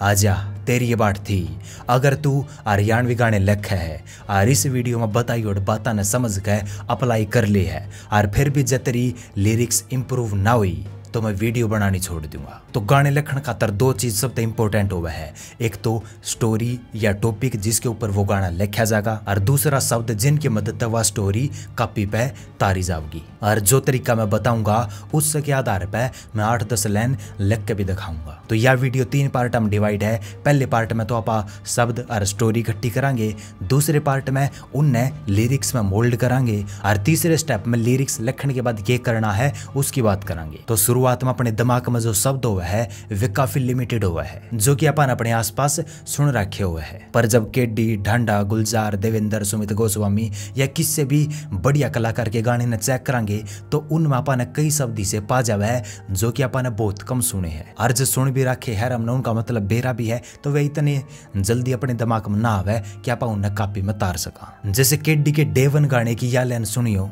आजा तेरी ये बात थी। अगर तू हरियाणवी गाने लिख है और इस वीडियो में बताई और बात ने समझ के अप्लाई कर ली है और फिर भी जब तेरी लिरिक्स इंप्रूव ना हुई तो मैं वीडियो बनानी छोड़ दूंगा। तो गाने लिखने खातर दो चीज सबसे इंपॉर्टेंट हुआ है, एक तो स्टोरी या टॉपिक जिसके ऊपर वो गाना लिखा जाएगा और दूसरा शब्द जिनकी मदद से वह स्टोरी कॉपी पे तारी जाएगी। और जो तरीका मैं बताऊंगा उसके आधार पे मैं 8-10 लाइन लिख के भी दिखाऊंगा। तो यह वीडियो 3 पार्ट में डिवाइड है। पहले पार्ट में तो आप शब्द और स्टोरी इकट्ठी करांगे, दूसरे पार्ट में उनने लिरिक्स में मोल्ड करांगे और तीसरे स्टेप में लिरिक्स लिखने के बाद ये करना है उसकी बात करांगे। तो शुरुआत में अपने दिमाग में जो शब्द हुआ है वे काफी लिमिटेड हुआ है जो कि अपन अपने आसपास सुन रखे हुए हैं। पर जब केडी, ढांडा, गुलजार, देवेंद्र, सुमित गोस्वामी या किससे भी बढ़िया कलाकार के गाने ने चेक करांगे तो उनमें अपन कई शब्द से पा जावे है जो कि अपन बहुत कम सुने हैं और जो सुन भी रखे है हमने उनका मतलब बेरा भी है तो वे इतने जल्दी अपने दिमाग में ना आवे कि आप उन्हें कॉपी में तार सका। जैसे केडी के डेवन गाने की या लाइन सुनियो,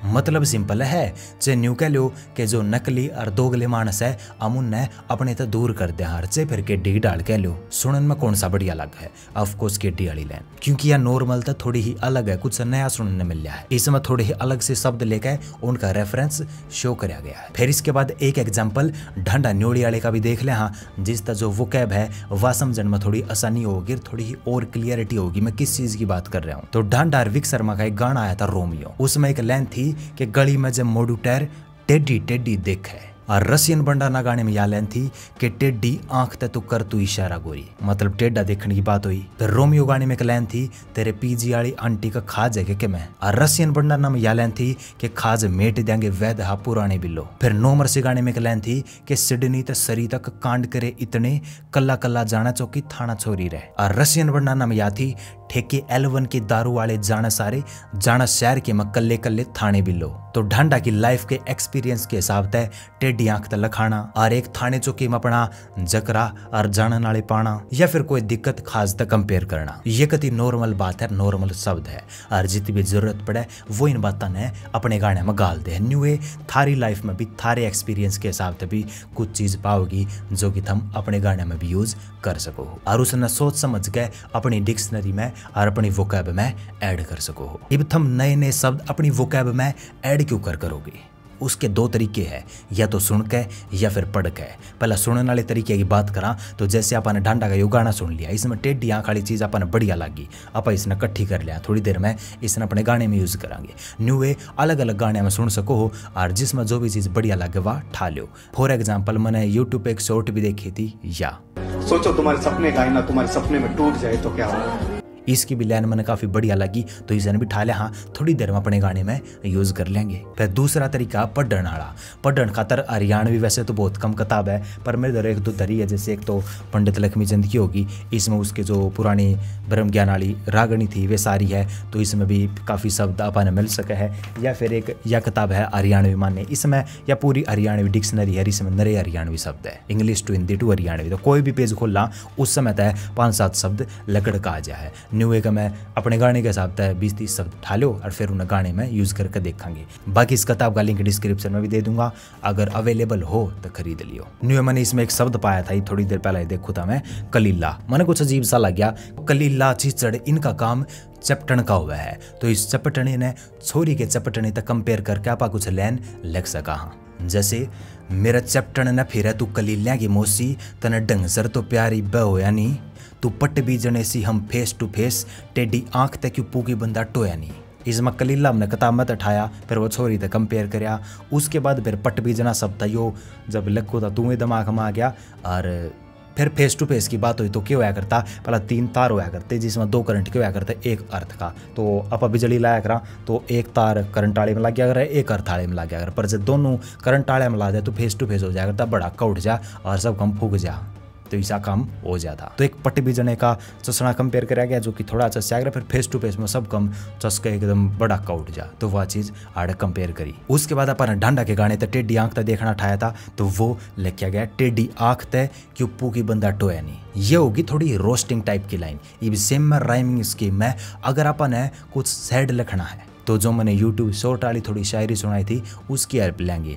मतलब सिंपल है जे न्यू कह लो कि जो नकली और दोगले मानस है हम उन्हें अपने तो दूर कर दे हार से फिर के डी डाल कह लो। सुनन में कौन सा बढ़िया लगा है? ऑफ कोर्स के डी वाली लाइन, क्योंकि यह नॉर्मल तो थोड़ी ही अलग है, कुछ नया सुनने मिल रहा है। इसमें थोड़े ही अलग से शब्द लेकर उनका रेफरेंस शो कराया गया है। फिर इसके बाद एक एग्जाम्पल ढंडा न्योड़ी वाले का भी देख ले। हाँ, जिसका जो वोकैब है वह समझने में थोड़ी आसानी होगी, थोड़ी ही और क्लियरिटी होगी मैं किस चीज की बात कर रहा हूँ। तो ढंडा और विक शर्मा का एक गाना आया था रोमियो, उसमें एक लाइन थी कि गली में जब मोडू टैर टेडी टेडी देख है। और रसियन बंडाना गाने में यह लाइन थी कि टेडी आंख ते तू कर तू इशारा गोरी, मतलब टेढ़ा देखने की बात हुई। फिर रोमियो गाने में एक लाइन थी तेरे पीजी वाली आंटी का खाज है के मैं। और रसियन बंडाना में यह लाइन थी कि खाज मेट देंगे वैद हा पुराने बिल्लो। फिर नो मर्सी गाने में एक लाइन थी कि सिडनी ते सरी तक कांड करे इतने कल्ला कल्ला जाना चौकी थाना छोरी रहे। और रसियन बंडाना में यह थी ठेके L1 के दारू वाले जाना सारे जाना शहर के मैं कल्ले कल्ले थाने बिल्लो। तो ढांडा की लाइफ के एक्सपीरियंस के हिसाब से टेढ़ी आंख तक लखाना और एक थाने चौकी में अपना जकरा और जाना नाले पाना या फिर कोई दिक्कत खास तक कंपेयर करना, ये कति नॉर्मल बात है, नॉर्मल शब्द है। और जितनी भी जरूरत पड़े वो इन बातों ने अपने गाने में गाल दे। न्यू ए थारी लाइफ में भी थारे एक्सपीरियंस के हिसाब से भी कुछ चीज पाओगी जो कि तुम अपने गाने में भी यूज कर सको और उसने सोच समझ के अपनी डिक्शनरी में और अपनी वोकैब में ऐड कर सको हो। अब तुम नए नए शब्द अपनी वोकैब में ऐड क्यों करोगे? उसके दो तरीके हैं, या तो सुन के या फिर पढ़ के। पहला सुनने वाले तरीके की बात करा तो जैसे आपने ढांडा का यो गाना सुन लिया, इसमें टेढ़ी आंख वाली चीज आपने बढ़िया लगी, आप इसने इकट्ठी कर लिया, थोड़ी देर में इसने अपने गाने में यूज करांगे। न्यू वे अलग अलग गाने में सुन सको हो और जिसमें जो भी चीज बढ़िया लगे वह ठा लो। फॉर एग्जाम्पल मैंने यूट्यूब पे एक शॉर्ट भी देखी थी, या सोचो तुम्हारे सपने का आईना तुम्हारे सपने में टूट जाए तो क्या होगा। इसकी भी लाइन मैंने काफी बढ़िया लगी तो इसे भी ठा लिया। हाँ, थोड़ी देर में अपने गाने में यूज कर लेंगे। फिर दूसरा तरीका पढ़न वाला। पढ़न खातर हरियाणवी वैसे तो बहुत कम किताब है पर मेरे इधर एक दो धरी है। जैसे एक तो पंडित लक्ष्मीचंद की होगी, इसमें उसके जो पुरानी ब्रह्म ज्ञान वाली रागणी थी वे सारी है तो इसमें भी काफ़ी शब्द अपन मिल सके है। या फिर एक यह किताब है हरियाणवी मान्य, इसमें या पूरी हरियाणवी डिक्शनरी है, इसमें नरे हरियाणवी शब्द है, English to Hindi to Haryanvi. तो कोई भी पेज खोलना उस समय तय 5-7 शब्द लकड़ का आ जाए। न्यू का मैं अपने गाने के हिसाब से 20-30 शब्द ठा लो और फिर उन्हें गाने में यूज करके देखेंगे। बाकी इस किताब का लिंक डिस्क्रिप्शन में भी दे दूंगा, अगर अवेलेबल हो तो खरीद लियो। न्यू मैंने इसमें एक शब्द पाया था थोड़ी देर पहले देखो था मैं, कलीला। मैंने कुछ अजीब सा लग गया। कलीला चीचड़ इनका काम चपटन का हुआ है तो इस चपटने ने छोरी के चपटने तक कंपेयर करके आप कुछ लाइन लिख सका। हाँ, जैसे मेरा चपटन न फिर तू कलीलिया की मोसी तने ढंगसर तो प्यारी ब होया नी, तू पट बीजने सी हम फेस टू फेस टेढ़ी आंख तक क्यों पूगी बंदा टोया नहीं। इसमें कलीला हमने किताब में उठाया फिर वो छोरी तक कंपेयर करया। उसके बाद फिर पट बीजना सब था यो जब लगो था तुम्हें दिमाग में आ गया। और फिर फेस टू फेस की बात हुई तो क्या होया करता, पहला 3 तार होया करते जिसमें 2 करंट के होया करते एक अर्थ का। तो आप बिजली लाया करा तो एक तार करंट आले में लग गया करे, एक अर्थ आले में लग गया करे। पर जब दोनों करंट आले में ला जाए तो फेस टू फेस हो जाया करता, बड़ा का उठ जा और सब कम फूक जा तो ऐसा काम हो जाता। तो एक पट्टी बीजने का चसना कंपेयर कराया गया जो कि थोड़ा चस्या गया, फिर फेस टू फेस में सब कम चस्का एकदम बड़ा का उठ जा, तो वह चीज आड़े कंपेयर करी। उसके बाद अपन ढांडा के गाने टेढ़ी आंख तक देखना ठाया था तो वो लिखा गया टेढ़ी आंख तय क्यों पूकी बंदा टोया नहीं। ये होगी थोड़ी रोस्टिंग टाइप की लाइन। ये सेम में राइमिंग स्कीम में अगर अपन है कुछ सैड लिखना है तो जो मैंने यूट्यूब शॉर्ट वाली थोड़ी शायरी सुनाई थी उसकी हेल्प लेंगे।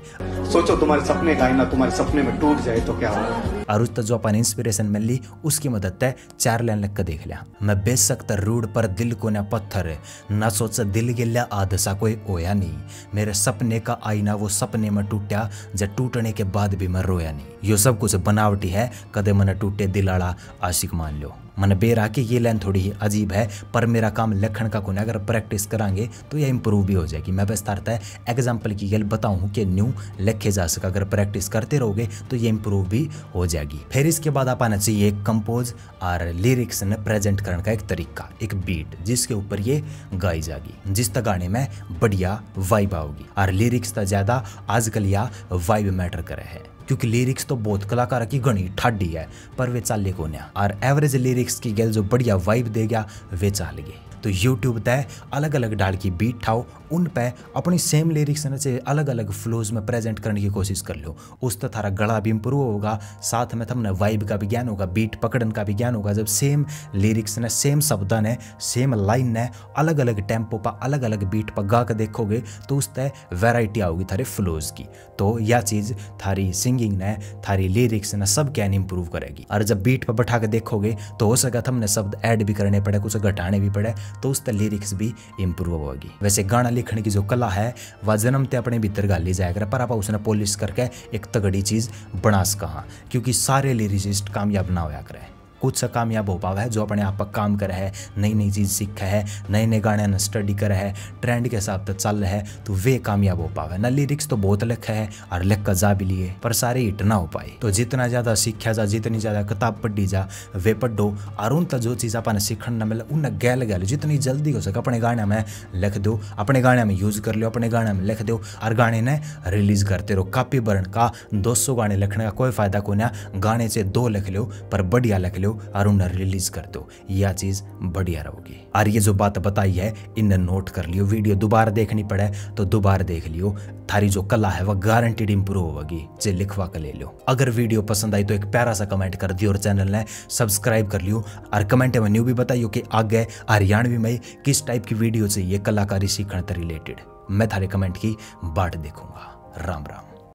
सोचो तुम्हारे सपने का आईना तुम्हारे सपने में टूट जाए तो क्या होगा। और उस जो अपन इंस्पिरेशन मिल ली उसकी मदद से 4 लाइन लिख कर देख लिया। मैं बेशक रूढ़ पर दिल को न पत्थर, न सोच दिल गिल्या आदसा कोई होया नहीं। मेरे सपने का आईना वो सपने में टूटा, जब टूटने के बाद भी मैं रोया नहीं। यो सब कुछ बनावटी है, कदे मन टूटे दिल आला आशिक मान लो। मन बेरा के ये लाइन थोड़ी अजीब है, पर मेरा काम लिखण का कोने अगर प्रैक्टिस करांगे तो ये इंप्रूव भी हो जाएगी। मैं विस्तारता है एग्जाम्पल की गल बताऊं कि न्यू लिखे जा सका, अगर प्रैक्टिस करते रहोगे तो ये इंप्रूव भी हो जाएगी। फिर इसके बाद आप आना चाहिए एक कंपोज और लिरिक्स ने प्रेजेंट करने का एक तरीका, एक बीट जिसके ऊपर ये गाई जाएगी, जिस तक गाने में बढ़िया वाइब आओगी। और लिरिक्स तो ज्यादा आजकल या वाइब मैटर करे है, क्योंकि लिरिक्स तो बहुत कलाकार की घनी ठाडी है पर वे चाले को ना। और एवरेज लिरिक्स की गल जो बढ़िया वाइब देगा वे चाल गए। तो यूट्यूब तय अलग अलग डाल की बीट ठाओ, उन पे अपनी सेम लिरिक्स से अलग अलग फ्लोज में प्रेजेंट करने की कोशिश कर लो। उस तो थारा गला भी इंप्रूव होगा, साथ में तुमने वाइब का भी ज्ञान होगा, बीट पकड़न का भी ज्ञान होगा। जब सेम लिरिक्स ने, सेम शब्द ने, सेम लाइन ने अलग अलग टेम्पो पर अलग अलग बीट पर गा कर देखोगे तो उस तय वेराइटी आओगी थारे फ्लोज की। तो यह चीज़ थारी सिंगिंग ने, थारी लिरिक्स ने सब ज्ञान इंप्रूव करेगी। और जब बीट पर बैठा के देखोगे तो हो सका तुमने शब्द ऐड भी करने पड़े, कुछ घटाने भी पड़े, तो उससे लिरिक्स भी इंप्रूव होगी। वैसे गाना लिखने की जो कला है वह जन्मते अपने भीतर गाली जाएगा, पर आप उसने पॉलिश करके एक तगड़ी चीज बना सका, क्योंकि सारे लिरिसिस्ट कामयाब ना होया करे। कुछ सा कामयाब हो पावा है जो अपने आप पर काम करे है, नई नई चीज़ सीखा है, नए नए गाने ने स्टडी करे है, ट्रेंड के हिसाब से चल रहा है, तो वे कामयाब हो पावे ना। लिरिक्स तो बहुत लिखा है और लिख कर जा भी लिए, पर सारे हिट ना हो पाए। तो जितना ज़्यादा सीखा जा, जितनी ज़्यादा किताब पढ़ी जा वे पढ़ो, और उन तक जो चीज़ अपन सीखने न मिले उन गैल गैल जितनी जल्दी हो सके अपने गाने में लिख दो, अपने गाने में यूज़ कर लो, अपने गाने में लिख दो और गाने ने रिलीज़ करते रहो। कॉपी बर्न का 200 गाने लिखने का कोई फायदा को ना, गाने से 2 लिख लो पर बढ़िया लिख लो और उन्हें रिलीज कर दो, यह चीज बढ़िया रहोगी। और ये जो बात बताई है इन्हें नोट कर लियो, वीडियो दोबारा देखनी पड़े तो दोबारा देख लियो, थारी जो कला है वह गारंटीड इंप्रूव होगी जे लिखवा कर ले लो। अगर वीडियो पसंद आई तो एक प्यारा सा कमेंट कर दियो और चैनल ने सब्सक्राइब कर लियो। और कमेंट में न्यू भी बताइयो कि आगे हरियाणवी में किस टाइप की वीडियो चाहिए कलाकारी सीखने से रिलेटेड। मैं थारे कमेंट की बाट देखूंगा। राम राम।